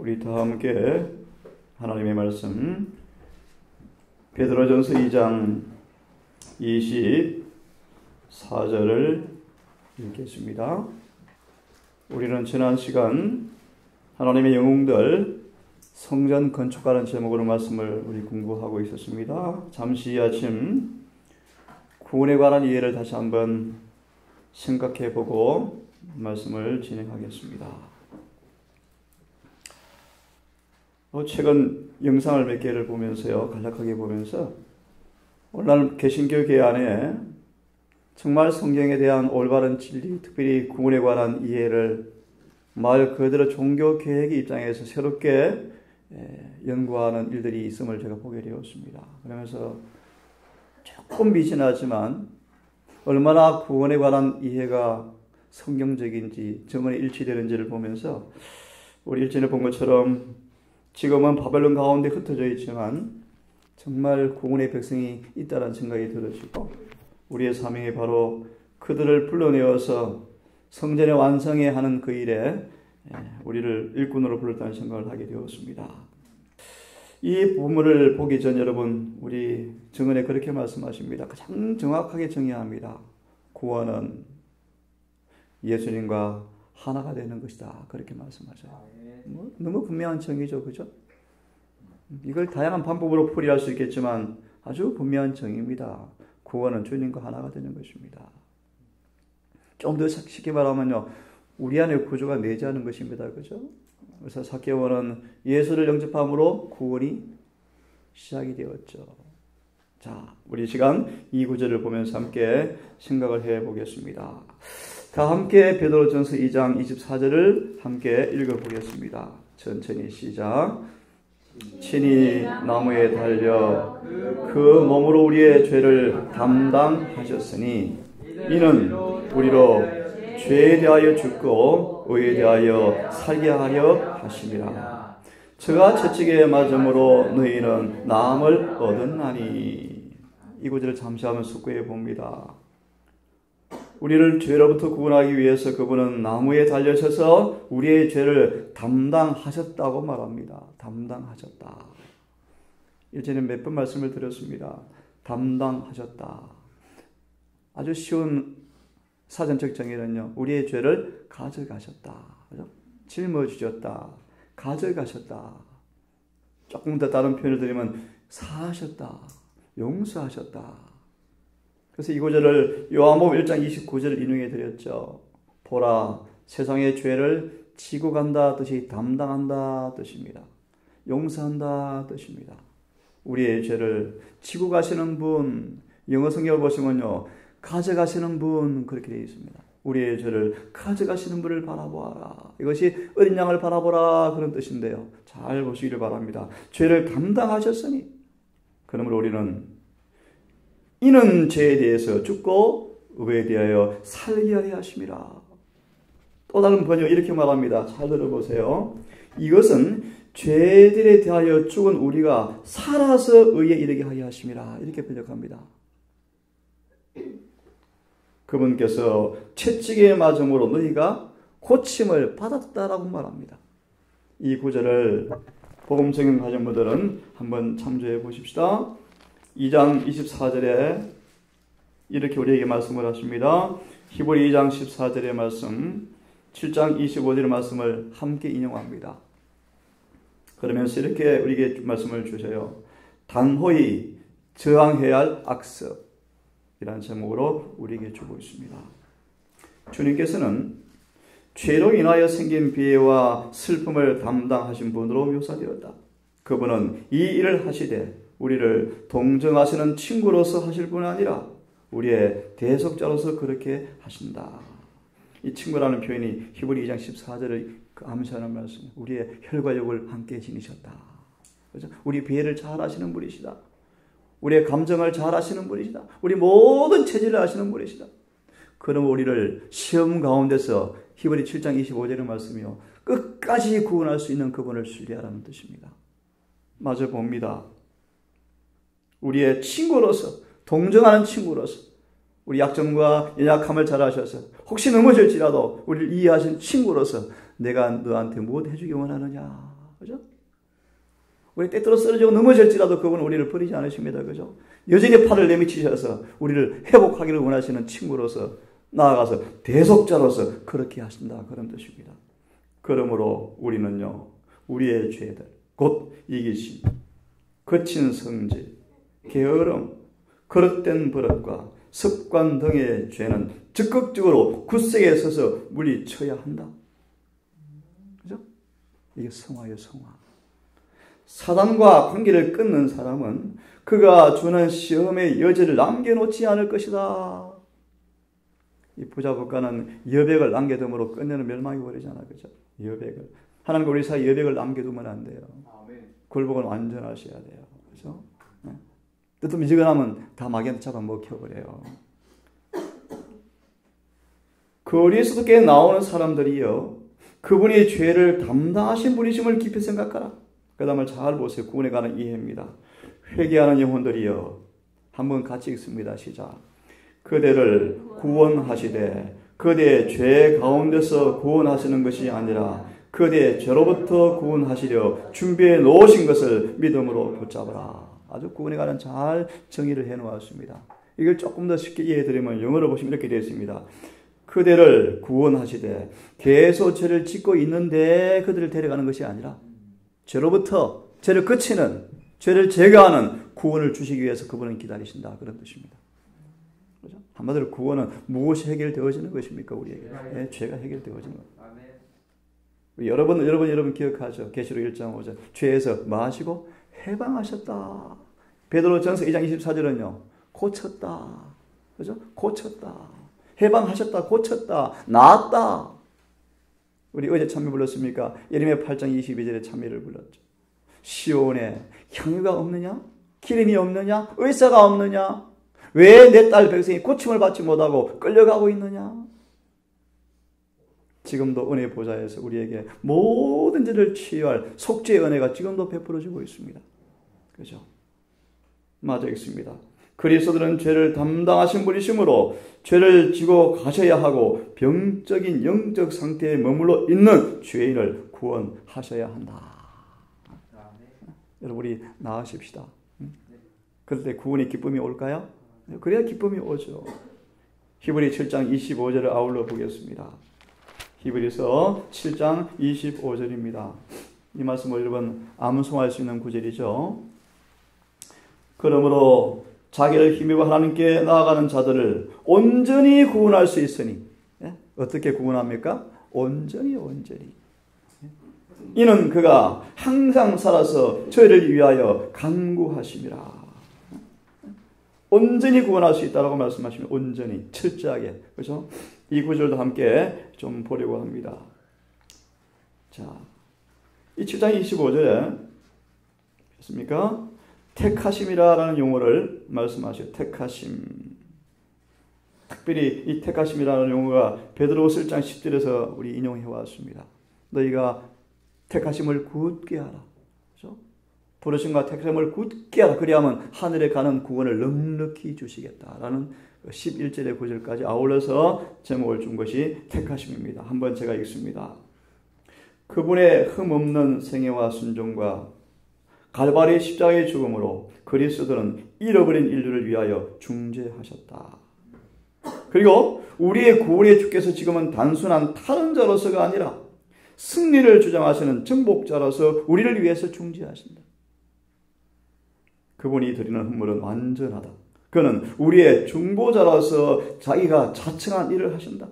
우리 다 함께 하나님의 말씀 베드로전서 2장 24절을 읽겠습니다. 우리는 지난 시간 하나님의 영웅들 성전 건축가라는 제목으로 말씀을 우리 공부하고 있었습니다. 잠시 이 아침 구원에 관한 이해를 다시 한번 생각해보고 말씀을 진행하겠습니다. 최근 영상을 몇 개를 보면서요, 간략하게 보면서 오늘날 개신교계 안에 정말 성경에 대한 올바른 진리, 특별히 구원에 관한 이해를 말 그대로 종교 계획의 입장에서 새롭게 연구하는 일들이 있음을 제가 보게 되었습니다. 그러면서 조금 미진하지만 얼마나 구원에 관한 이해가 성경적인지, 정언에 일치되는지를 보면서 우리 일전에 본 것처럼 지금은 바벨론 가운데 흩어져 있지만 정말 구원의 백성이 있다는 생각이 들어지고, 우리의 사명이 바로 그들을 불러내어서 성전의 완성에 하는 그 일에 우리를 일꾼으로 불렀다는 생각을 하게 되었습니다. 이 부분을 보기 전 여러분, 우리 정언에 그렇게 말씀하십니다. 가장 정확하게 정의합니다. 구원은 예수님과 하나가 되는 것이다. 그렇게 말씀하셔요. 너무 분명한 정의죠, 그죠? 이걸 다양한 방법으로 풀이할 수 있겠지만 아주 분명한 정의입니다. 구원은 주님과 하나가 되는 것입니다. 좀 더 쉽게 말하면요, 우리 안에 구주가 내재하는 것입니다, 그죠? 그래서 삭개오는 예수를 영접함으로 구원이 시작이 되었죠. 자, 우리 시간 이 구절을 보면서 함께 생각을 해보겠습니다. 다 함께 베드로전서 2장 24절을 함께 읽어보겠습니다. 천천히 시작. 친히 나무에 달려 그 몸으로 우리의 죄를 담당하셨으니 이는 우리로 죄에 대하여 죽고 의에 대하여 살게 하려 하심이라. 저가 채찍에 맞음으로 너희는 나음을 얻었나니. 이 구절을 잠시 한번 숙고해 봅니다. 우리를 죄로부터 구원하기 위해서 그분은 나무에 달려셔서 우리의 죄를 담당하셨다고 말합니다. 담당하셨다. 일전에 몇 번 말씀을 드렸습니다. 담당하셨다. 아주 쉬운 사전적 정의는요, 우리의 죄를 가져가셨다. 그죠? 짊어지셨다. 가져가셨다. 조금 더 다른 표현을 드리면 사하셨다. 용서하셨다. 그래서 이 구절을 요한복음 1장 29절을 인용해 드렸죠. 보라, 세상의 죄를 지고 간다 뜻이 담당한다 뜻입니다. 용서한다 뜻입니다. 우리의 죄를 지고 가시는 분, 영어 성경을 보시면요, 가져가시는 분, 그렇게 되어 있습니다. 우리의 죄를 가져가시는 분을 바라보아라. 이것이 어린 양을 바라보라, 그런 뜻인데요. 잘 보시기를 바랍니다. 죄를 담당하셨으니, 그러므로 우리는 이는 죄에 대해서 죽고 의에 대하여 살게 하려 하심이라. 또 다른 번역 이렇게 말합니다. 잘 들어보세요. 이것은 죄들에 대하여 죽은 우리가 살아서 의에 이르게 하려 하심이라. 이렇게 번역합니다. 그분께서 채찍에 맞음으로 너희가 고침을 받았다라고 말합니다. 이 구절을 복음적인 가정부들은 한번 참조해 보십시다. 2장 24절에 이렇게 우리에게 말씀을 하십니다. 히브리 2장 14절의 말씀, 7장 25절의 말씀을 함께 인용합니다. 그러면서 이렇게 우리에게 말씀을 주셔요. 단호히 저항해야 할 악습이라는 제목으로 우리에게 주고 있습니다. 주님께서는 죄로 인하여 생긴 비애와 슬픔을 담당하신 분으로 묘사되었다. 그분은 이 일을 하시되 우리를 동정하시는 친구로서 하실 뿐 아니라 우리의 대속자로서 그렇게 하신다. 이 친구라는 표현이 히브리 2장 14절을 암시하는 말씀. 우리의 혈과 육을 함께 지니셨다. 그렇죠? 우리 비애를 잘 아시는 분이시다. 우리의 감정을 잘 아시는 분이시다. 우리 모든 체질을 아시는 분이시다. 그럼 우리를 시험 가운데서 히브리 7장 25절의 말씀이요, 끝까지 구원할 수 있는 그분을 신뢰하라는 뜻입니다. 마저 봅니다. 우리의 친구로서, 동정하는 친구로서, 우리 약점과 연약함을 잘 아셔서 혹시 넘어질지라도 우리를 이해하신 친구로서 내가 너한테 무엇 해주기 원하느냐. 그죠? 우리 때때로 쓰러지고 넘어질지라도 그분은 우리를 버리지 않으십니다. 그죠? 여전히 팔을 내미치셔서 우리를 회복하기를 원하시는 친구로서 나아가서 대속자로서 그렇게 하신다. 그런 뜻입니다. 그러므로 우리는요, 우리의 죄들, 곧 이기심, 거친 성질, 게으름, 그릇된 버릇과 습관 등의 죄는 적극적으로 굳세게 서서 물리쳐야 한다. 그죠? 이게 성화예요, 성화. 사단과 관계를 끊는 사람은 그가 주는 시험의 여지를 남겨놓지 않을 것이다. 이 부자 국가는 여백을 남겨둠으로 끝내는 멸망이 버리잖아, 그죠? 여백을. 하나님과 우리 사이 여백을 남겨두면 안 돼요. 굴복은 완전하셔야 돼요, 그죠? 네. 또 미지근하면 다 마귀한테 잡아먹혀버려요. 그리스도께 나오는 사람들이요, 그분이 죄를 담당하신 분이심을 깊이 생각하라. 그 다음을 잘 보세요. 구원에 관한 이해입니다. 회개하는 영혼들이여, 한번 같이 읽습니다. 시작. 그대를 구원하시되 그대의 죄 가운데서 구원하시는 것이 아니라 그대의 죄로부터 구원하시려 준비해 놓으신 것을 믿음으로 붙잡으라. 아주 구원에 관한 잘 정의를 해 놓았습니다. 이걸 조금 더 쉽게 이해해드리면 영어로 보시면 이렇게 되어 있습니다. 그대를 구원하시되 계속 죄를 짓고 있는데 그들을 데려가는 것이 아니라 죄로부터 죄를 그치는, 죄를 제거하는 구원을 주시기 위해서 그분은 기다리신다. 그런 뜻입니다. 그렇죠? 한마디로 구원은 무엇이 해결되어지는 것입니까? 우리에게. 네, 죄가 해결되어지는 것. 여러분 기억하죠? 계시록 1장 5절. 죄에서 뭐 하시고? 해방하셨다. 베드로전서 2장 24절은요. 고쳤다. 그죠? 고쳤다. 해방하셨다. 고쳤다. 나았다. 우리 어제 찬미 불렀습니까? 예레미야 8장 22절에 찬미를 불렀죠. 시온에 향유가 없느냐? 기름이 없느냐? 의사가 없느냐? 왜 내 딸 백성이 고침을 받지 못하고 끌려가고 있느냐? 지금도 은혜 보좌에서 우리에게 모든 죄를 치유할 속죄의 은혜가 지금도 베풀어지고 있습니다. 그죠? 맞아 있습니다. 그리스도는 죄를 담당하신 분이시므로 죄를 지고 가셔야 하고 병적인 영적 상태에 머물러 있는 죄인을 구원하셔야 한다. 여러분 우리 나아십시다. 그럴 때 구원의 기쁨이 올까요? 그래야 기쁨이 오죠. 히브리 7장 25절을 아울러 보겠습니다. 히브리서 7장 25절입니다. 이 말씀을 여러분 암송할 수 있는 구절이죠. 그러므로 자기를 힘입어 하나님께 나아가는 자들을 온전히 구원할 수 있으니, 어떻게 구원합니까? 온전히. 이는 그가 항상 살아서 저희를 위하여 간구하심이라. 온전히 구원할 수 있다라고 말씀하시면 온전히, 철저하게. 그렇죠? 이 구절도 함께 좀 보려고 합니다. 자, 이 7장 25절에 있습니까? 택하심이라는 용어를 말씀하셔요. 택하심. 특별히 이 택하심이라는 용어가 베드로후서 1장 10절에서 우리 인용해 왔습니다. 너희가 택하심을 굳게 하라. 그렇죠? 부르심과 택하심을 굳게 하라. 그리하면 하늘에 가는 구원을 넉넉히 주시겠다라는 11절의 구절까지 아울러서 제목을 준 것이 택하심입니다. 한번 제가 읽습니다. 그분의 흠없는 생애와 순종과 갈바리 십자가의 죽음으로 그리스도는 잃어버린 인류를 위하여 중재하셨다. 그리고 우리의 구원의 주께서 지금은 단순한 탈원자로서가 아니라 승리를 주장하시는 정복자로서 우리를 위해서 중재하신다. 그분이 드리는 헌물은 완전하다. 그는 우리의 중보자로서 자기가 자청한 일을 하신다.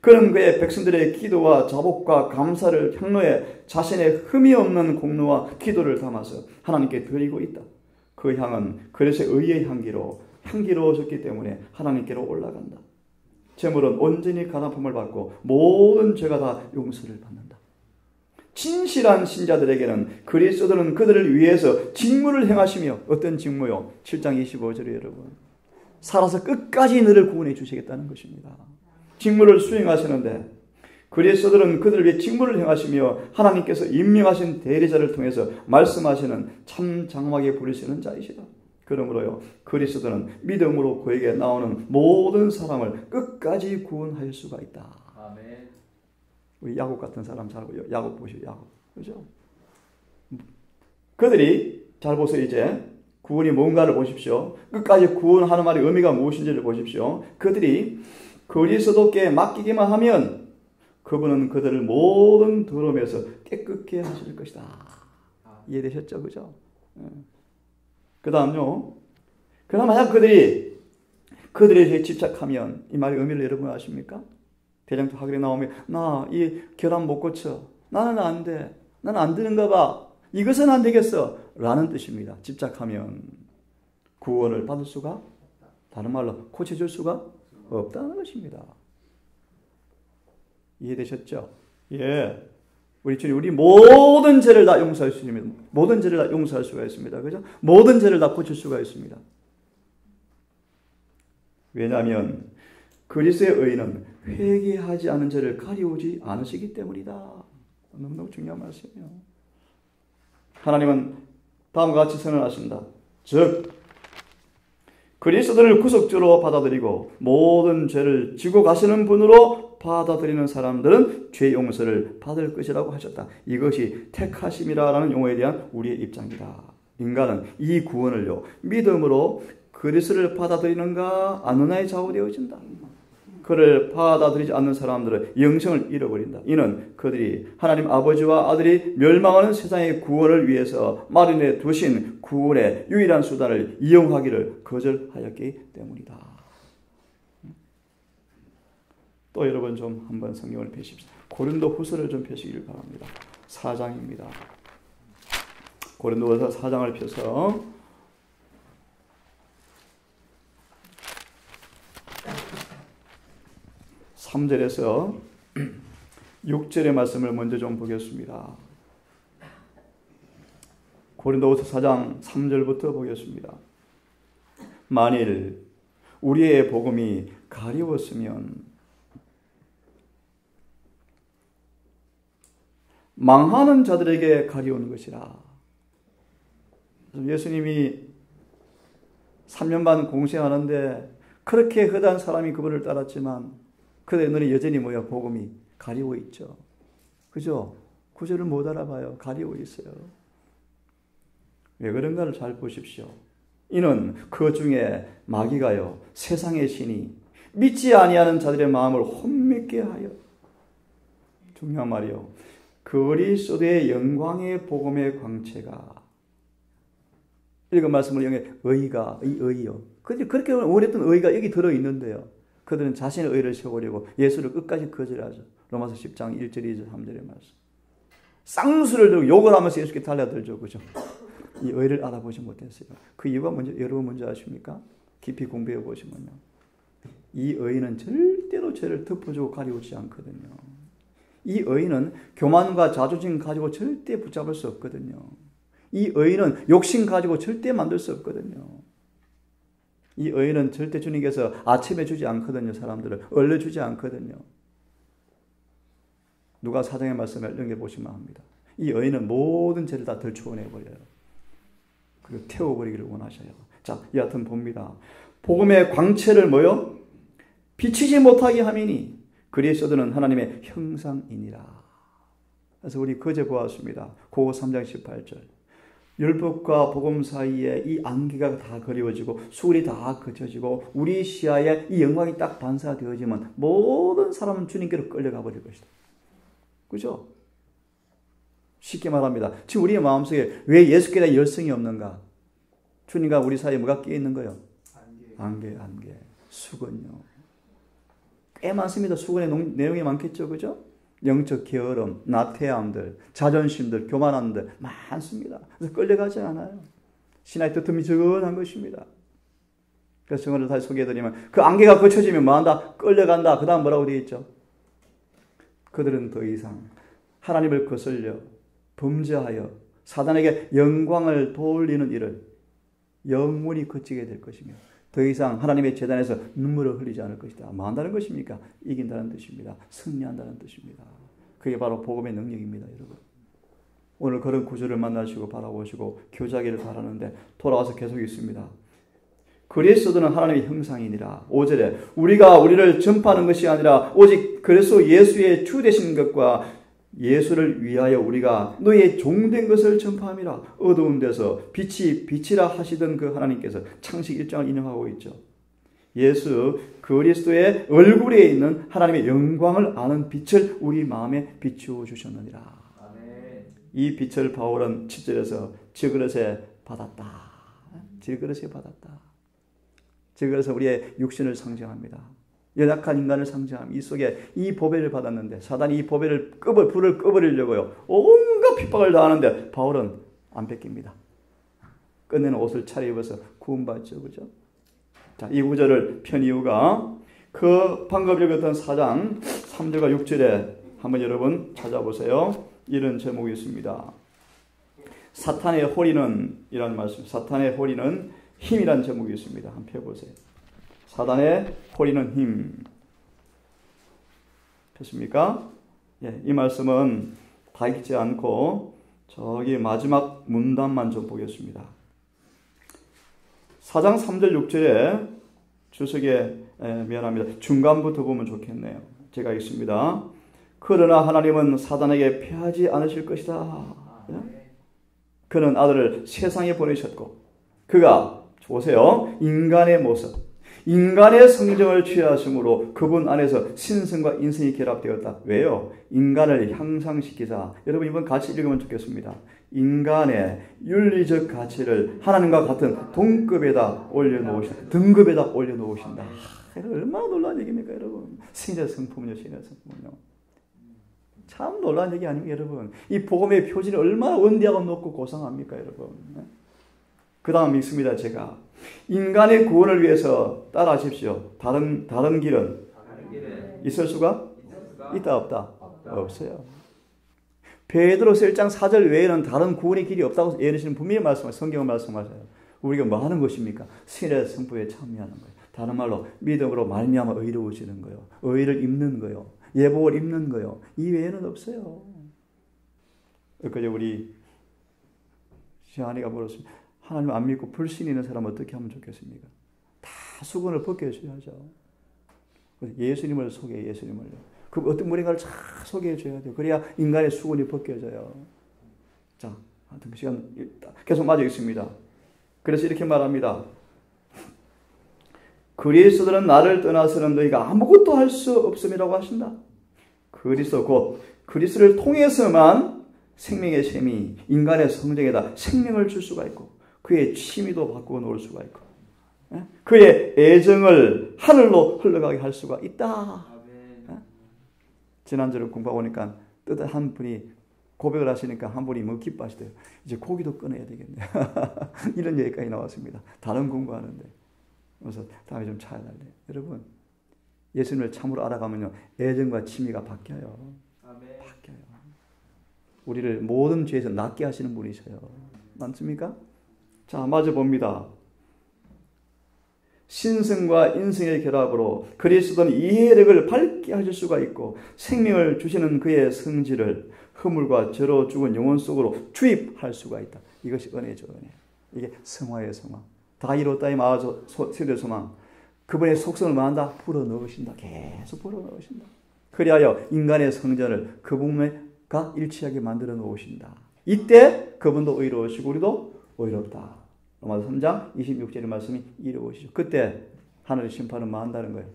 그는 그의 백성들의 기도와 자복과 감사를 향로에 자신의 흠이 없는 공로와 기도를 담아서 하나님께 드리고 있다. 그 향은 그릇의 의의 향기로워졌기 때문에 하나님께로 올라간다. 제물은 온전히 가납함을 받고 모든 죄가 다 용서를 받는다. 진실한 신자들에게는 그리스도는 그들을 위해서 직무를 행하시며, 어떤 직무요? 7장 25절에 여러분, 살아서 끝까지 너를 구원해 주시겠다는 것입니다. 직무를 수행하시는데 그리스도는 그들을 위해 직무를 행하시며 하나님께서 임명하신 대리자를 통해서 말씀하시는 참 장막에 부르시는 자이시다. 그러므로요, 그리스도는 믿음으로 그에게 나오는 모든 사람을 끝까지 구원할 수가 있다. 아멘. 우리 야곱 같은 사람 잘 보여. 야곱 보시오. 야곱. 그죠? 그들이 잘 보세요. 이제 구원이 뭔가를 보십시오. 끝까지 구원하는 말의 의미가 무엇인지를 보십시오. 그들이 그리스도께 맡기기만 하면 그분은 그들을 모든 더러움에서 깨끗게 하실 것이다. 이해되셨죠? 그죠? 그 다음요. 그러나 만약 그들에게 집착하면 이 말의 의미를 여러분 아십니까? 대장도 하글에 나오면 나 이 결함 못 고쳐. 나는 안 돼. 나는 안 되는가 봐. 이것은 안 되겠어. 라는 뜻입니다. 집착하면 구원을 받을 수가, 다른 말로 고쳐줄 수가 없다는 것입니다. 이해되셨죠? 예. 우리 주님, 우리 모든 죄를 다 용서할 수 있습니다. 모든 죄를 다 용서할 수가 있습니다. 그죠? 모든 죄를 다 고칠 수가 있습니다. 왜냐하면 그리스도의 의인은 회개하지 않은 죄를 가리우지 않으시기 때문이다. 너무너무 중요한 말씀이에요. 하나님은 다음과 같이 선언하신다. 즉 그리스도를 구속주로 받아들이고 모든 죄를 지고 가시는 분으로 받아들이는 사람들은 죄 용서를 받을 것이라고 하셨다. 이것이 택하심이라는 용어에 대한 우리의 입장이다. 인간은 이 구원을요, 믿음으로 그리스도를 받아들이는가 아느냐에 좌우되어진다. 그를 받아들이지 않는 사람들은 영생을 잃어버린다. 이는 그들이 하나님 아버지와 아들이 멸망하는 세상의 구원을 위해서 마련해 두신 구원의 유일한 수단을 이용하기를 거절하였기 때문이다. 또 여러분 좀 한번 성경을 펴십시오. 고린도 후서를 좀 펴시길 바랍니다. 4장입니다. 고린도후서 4장을 펴서 3절에서 6절의 말씀을 먼저 좀 보겠습니다. 고린도후서 4장 3절부터 보겠습니다. 만일 우리의 복음이 가리웠으면 망하는 자들에게 가리우는 것이라. 예수님이 3년 반 공생하는데 그렇게 허다한 사람이 그분을 따랐지만 그들의 눈에 여전히 복음이 가리워 있죠. 그죠? 구절을 못 알아봐요. 가리워 있어요. 왜 그런가를 잘 보십시오. 이는 그 중에 마귀가요, 세상의 신이 믿지 아니하는 자들의 마음을 혼미케 하여, 중요한 말이요, 그리스도의 영광의 복음의 광채가, 읽은 말씀을 영해 의가, 이 의요. 그렇게 원했던 의가 여기 들어있는데요. 그들은 자신의 의를 세우려고 예수를 끝까지 거절하죠. 로마서 10장 1절, 2절, 3절의 말씀. 쌍수를 들고 욕을 하면서 예수께 달려들죠. 그죠? 이 의를 알아보지 못했어요. 그 이유가 여러분 먼저 아십니까? 깊이 공부해 보시면요. 이 의는 절대로 죄를 덮어주고 가리우지 않거든요. 이 의는 교만과 자존심 가지고 절대 붙잡을 수 없거든요. 이 의는 욕심 가지고 절대 만들 수 없거든요. 이 의는 절대 주님께서 아침에 주지 않거든요. 사람들을 얼려 주지 않거든요. 누가 4장의 말씀을 넘겨보시면 합니다. 이 의는 모든 죄를 다 덜추어내버려요. 그리고 태워버리기를 원하셔요. 자, 여하튼 봅니다. 복음의 광채를 비치지 못하게 함이니 그리스도는 하나님의 형상이니라. 그래서 우리 그제 보았습니다. 고고 3장 18절. 율법과 복음 사이에 이 안개가 다 그리워지고 수울이 다 그쳐지고 우리 시야에 이 영광이 딱 반사되어지면 모든 사람은 주님께로 끌려가 버릴 것이다. 그죠? 쉽게 말합니다. 지금 우리의 마음속에 왜 예수께 대한 열성이 없는가? 주님과 우리 사이에 뭐가 끼어 있는 거예요? 안개. 수건요. 꽤 많습니다. 수건의 내용이 많겠죠. 그죠? 영적 게으름, 나태함들, 자존심들, 교만함들 많습니다. 그래서 끌려가지 않아요. 신앙의 뜨뜻미지근한 것입니다. 그래서 정언을 다시 소개해드리면 그 안개가 거쳐지면 뭐한다? 끌려간다. 그 다음 뭐라고 되어 있죠? 그들은 더 이상 하나님을 거슬려 범죄하여 사단에게 영광을 돌리는 일을 영원히 거치게 될 것이며 더 이상 하나님의 제단에서 눈물을 흘리지 않을 것이다. 뭐 한다는 것입니까? 이긴다는 뜻입니다. 승리한다는 뜻입니다. 그게 바로 복음의 능력입니다. 여러분. 오늘 그런 구절을 만나시고 바라보시고 교제하기를 바라는데 돌아와서 계속 있습니다. 그리스도는 하나님의 형상이니라. 5절에 우리가 우리를 전파하는 것이 아니라 오직 그리스도 예수의 주 되신 것과 예수를 위하여 우리가 너희의 종된 것을 전파함이라. 어두운 데서 빛이라 하시던 그 하나님께서 창세기 1장을 인용하고 있죠. 예수 그리스도의 얼굴에 있는 하나님의 영광을 아는 빛을 우리 마음에 비추어 주셨느니라. 아멘. 이 빛을 바울은 7절에서 질그릇에 받았다. 질그릇에 받았다. 질그릇은 우리의 육신을 상징합니다. 연약한 인간을 상징합니다. 이 속에 이 보배를 받았는데 사단이 이 보배를 불을 꺼버리려고요. 온갖 핍박을 당하는데 바울은 안 뺏깁니다. 끝내는 옷을 차려입어서 구원받죠. 그죠? 자, 이 구절을 편 이유가 그 방금 읽었던 4장 3절과 6절에 한번 여러분 찾아보세요. 이런 제목이 있습니다. 사탄의 호리는 이라는 말씀. 사탄의 호리는 힘이라는 제목이 있습니다. 한번 펴보세요. 사단의 호리는 힘. 폈습니까? 예, 이 말씀은 다 읽지 않고 저기 마지막 문단만 좀 보겠습니다. 4장 3절 6절에 주석에 미안합니다. 중간부터 보면 좋겠네요. 제가 읽습니다. 그러나 하나님은 사단에게 패하지 않으실 것이다. 예? 그는 아들을 세상에 보내셨고 그가 보세요. 인간의 모습, 인간의 성정을 취하심으로 그분 안에서 신성과 인성이 결합되었다. 왜요? 인간을 향상시키자. 여러분 이번 같이 읽으면 좋겠습니다. 인간의 윤리적 가치를 하나님과 같은 동급에다 올려놓으신다. 등급에다 올려놓으신다. 얼마나 놀라운 얘기입니까 여러분. 신의 성품은요. 신의 성품은요. 참 놀라운 얘기 아닙니까 여러분. 이 복음의 표준이 얼마나 원대하고 높고 고상합니까 여러분. 그 다음 읽습니다. 제가 인간의 구원을 위해서 따라하십시오. 다른 길은 있을 수가 있다 없다? 없어요. 베드로서 1장 4절 외에는 다른 구원의 길이 없다고 예언하시는 분명히 말씀하세요. 성경은 말씀하세요. 우리가 뭐 하는 것입니까? 신의 성부에 참여하는 거예요. 다른 말로 믿음으로 말미암아 의로워지는 거예요. 의를 입는 거예요. 예복을 입는 거예요. 이 외에는 없어요. 그저 우리 시아니가 물었습니다. 하나님 안 믿고 불신 있는 사람 어떻게 하면 좋겠습니까? 다 수건을 벗겨줘야죠. 예수님을 소개해. 예수님을요. 그 어떤 무리가를 잘 소개해 줘야 돼요. 그래야 인간의 수건이 벗겨져요. 자, 하여튼 그 시간 계속 맞아 있습니다. 그래서 이렇게 말합니다. 그리스도는 나를 떠나서는 너희가 아무것도 할 수 없음이라고 하신다. 그리스도 곧 그리스도를 통해서만 생명의 셈이 인간의 성정에다 생명을 줄 수가 있고 그의 취미도 바꾸어 놓을 수가 있고 그의 애정을 하늘로 흘러가게 할 수가 있다. 지난주에 공부하고 보니까 한 분이 고백을 하시니까 한 분이 뭐 기뻐하시대요. 이제 고기도 끊어야 되겠네. 이런 얘기까지 나왔습니다. 다른 공부하는데. 그래서 다음에 좀 찾아달래요. 여러분 예수님을 참으로 알아가면요. 애정과 취미가 바뀌어요. 바뀌어요. 우리를 모든 죄에서 낫게 하시는 분이셔요. 맞습니까? 자, 맞아 봅니다. 신성과 인성의 결합으로 그리스도는 이해력을 밝게 하실 수가 있고 생명을 주시는 그의 성질을 허물과 죄로 죽은 영혼 속으로 주입할 수가 있다. 이것이 은혜죠. 은혜. 이게 성화의 성화. 다 이뤘다이 마아서 세대 소망. 그분의 속성을 만다 불어넣으신다. 계속 불어넣으신다. 그리하여 인간의 성전을 그분과 일치하게 만들어 놓으신다. 이때 그분도 의로우시고 우리도 의롭다. 로마서 3장 26절의 말씀이 이루어지죠. 그때 하늘의 심판은 만다는 거예요.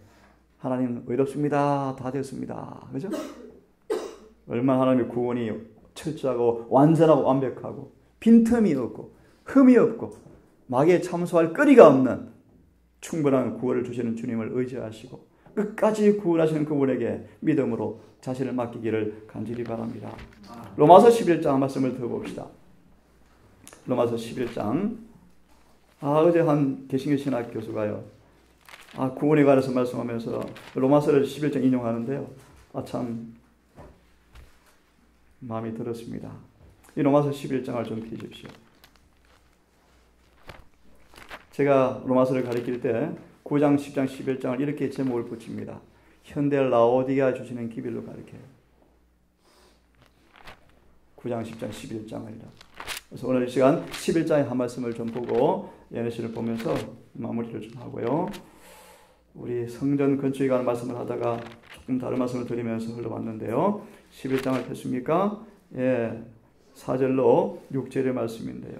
하나님 의롭습니다. 다 됐습니다. 그죠? 얼마나 하나님의 구원이 철저하고 완전하고 완벽하고 빈틈이 없고 흠이 없고 마귀에 참소할 거리가 없는 충분한 구원을 주시는 주님을 의지하시고 끝까지 구원하시는 그분에게 믿음으로 자신을 맡기기를 간절히 바랍니다. 로마서 11장 말씀을 더 봅시다. 로마서 11장 어제 한 개신교 신학 교수가요. 구원에 관해서 말씀하면서 로마서를 11장 인용하는데요. 참 마음이 들었습니다. 이 로마서 11장을 좀 펴십시오. 제가 로마서를 가르칠 때 9장, 10장, 11장을 이렇게 제목을 붙입니다. 현대 라오디게아 주시는 기별로 가르쳐요. 9장, 10장, 11장을요. 그래서 오늘 이 시간 11장의 한 말씀을 좀 보고 예내시를 보면서 마무리를 좀 하고요. 우리 성전 건축에 관한 말씀을 하다가 조금 다른 말씀을 드리면서 흘러왔는데요. 11장을 폈습니까? 예, 4절로 6절의 말씀인데요.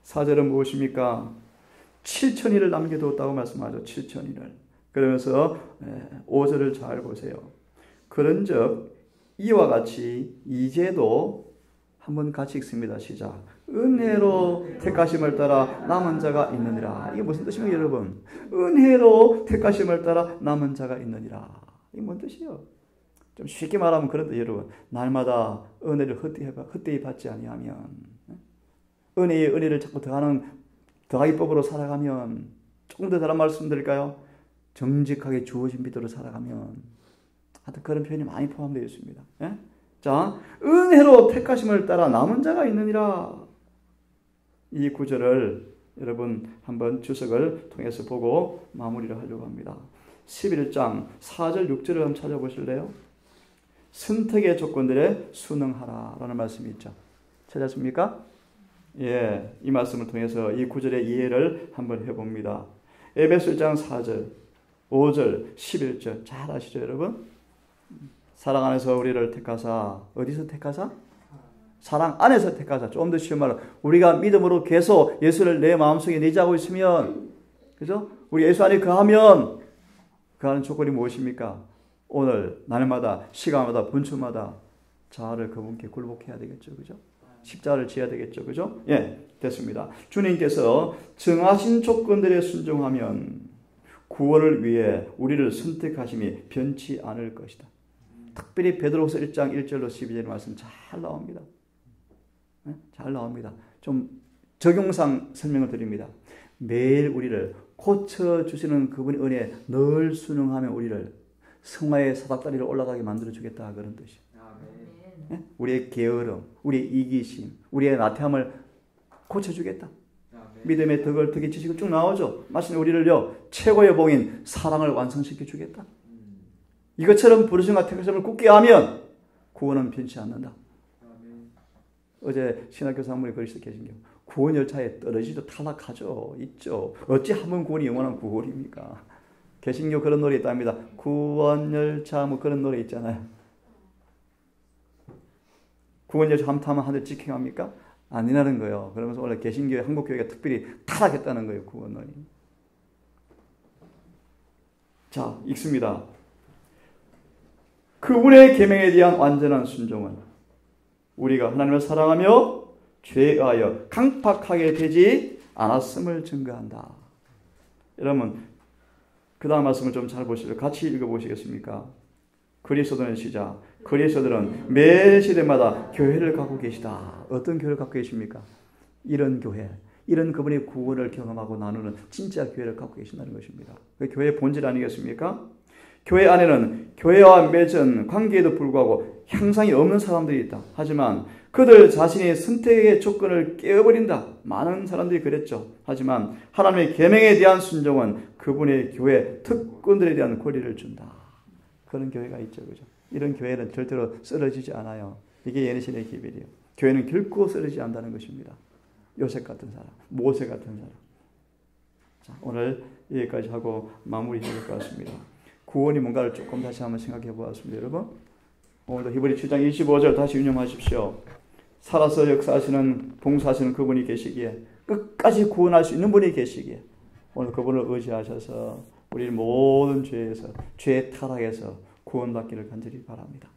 4절은 무엇입니까? 7천일을 남겨두었다고 말씀하죠. 7천일을. 그러면서 5절을 잘 보세요. 그런즉 이와 같이 이제도 한번 같이 읽습니다. 시작. 은혜로 택하심을 따라 남은 자가 있느니라. 이게 무슨 뜻입니까, 여러분? 은혜로 택하심을 따라 남은 자가 있느니라. 이게 뭔 뜻이에요? 좀 쉽게 말하면 그런데 여러분, 날마다 은혜를 헛되이 받지 아니하면, 은혜에 은혜를 자꾸 더하기 법으로 살아가면, 조금 더 다른 말씀 드릴까요? 정직하게 주어진 비도로 살아가면, 하여튼 그런 표현이 많이 포함되어 있습니다. 예? 자, 은혜로 택하심을 따라 남은 자가 있느니라. 이 구절을 여러분 한번 주석을 통해서 보고 마무리를 하려고 합니다. 11장 4절 6절을 한번 찾아보실래요? 선택의 조건들에 순응하라 라는 말씀이 있죠. 찾았습니까? 예, 이 말씀을 통해서 이 구절의 이해를 한번 해봅니다. 에베소장 4절, 5절, 11절 잘 아시죠 여러분? 사랑 안에서 우리를 택하사, 어디서 택하사? 사랑 안에서 택하사. 좀 더 쉬운 말로 우리가 믿음으로 계속 예수를 내 마음속에 내재하고 있으면, 그죠? 우리 예수 안에 거하면 그 하는 조건이 무엇입니까? 오늘 날마다 시간마다 분초마다 자아를 그분께 굴복해야 되겠죠, 그죠? 십자가를 지어야 되겠죠, 그죠? 예, 됐습니다. 주님께서 정하신 조건들에 순종하면 구원을 위해 우리를 선택하심이 변치 않을 것이다. 특별히 베드로후서 1장 1절로 12절의 말씀 잘 나옵니다. 네? 잘 나옵니다. 좀 적용상 설명을 드립니다. 매일 우리를 고쳐주시는 그분의 은혜에 늘 순응하면 우리를 성화의 사닥다리를 올라가게 만들어주겠다 그런 뜻이에요. 네? 우리의 게으름, 우리의 이기심, 우리의 나태함을 고쳐주겠다. 믿음의 덕을 지식을 쭉 나오죠. 마침내 우리를요 최고의 봉인 사랑을 완성시켜 주겠다. 이것처럼 부르심과 택하심을 굳게 하면 구원은 변치 않는다. 어제 신학교사 한 분이 그리스도 계신 게 구원 열차에 떨어지도 탈락하죠. 있죠. 어찌 한 번 구원이 영원한 구원입니까? 개신교 그런 노래 있답니다. 구원 열차 뭐 그런 노래 있잖아요. 구원 열차 한번 타면 하늘 직행합니까? 아니라는 거예요. 그러면서 원래 개신교회 한국교회가 특별히 타락했다는 거예요. 구원이. 자, 읽습니다. 그분의 계명에 대한 완전한 순종은 우리가 하나님을 사랑하며 죄에 의하여 강팍하게 되지 않았음을 증거한다. 여러분 그 다음 말씀을 좀 잘 보시죠. 같이 읽어보시겠습니까? 그리스도는 시작. 그리스도들은 매 시대마다 교회를 갖고 계시다. 어떤 교회를 갖고 계십니까? 이런 교회, 이런 그분의 구원을 경험하고 나누는 진짜 교회를 갖고 계신다는 것입니다. 그 교회의 본질 아니겠습니까? 교회 안에는 교회와 맺은 관계에도 불구하고 향상이 없는 사람들이 있다. 하지만 그들 자신이 선택의 조건을 깨어버린다. 많은 사람들이 그랬죠. 하지만 하나님의 계명에 대한 순종은 그분의 교회 특권들에 대한 권리를 준다. 그런 교회가 있죠. 그죠? 이런 교회는 절대로 쓰러지지 않아요. 이게 예언신의 기별이에요. 교회는 결코 쓰러지지 않는다는 것입니다. 요셉 같은 사람, 모세 같은 사람. 자, 오늘 여기까지 하고 마무리해야 될 것 같습니다. 구원이 뭔가를 조금 다시 한번 생각해 보았습니다. 여러분 오늘도 히브리 7장 25절 다시 유념하십시오. 살아서 역사하시는 봉사하시는 그분이 계시기에 끝까지 구원할 수 있는 분이 계시기에 오늘 그분을 의지하셔서 우리 모든 죄에서 죄의 타락에서 구원받기를 간절히 바랍니다.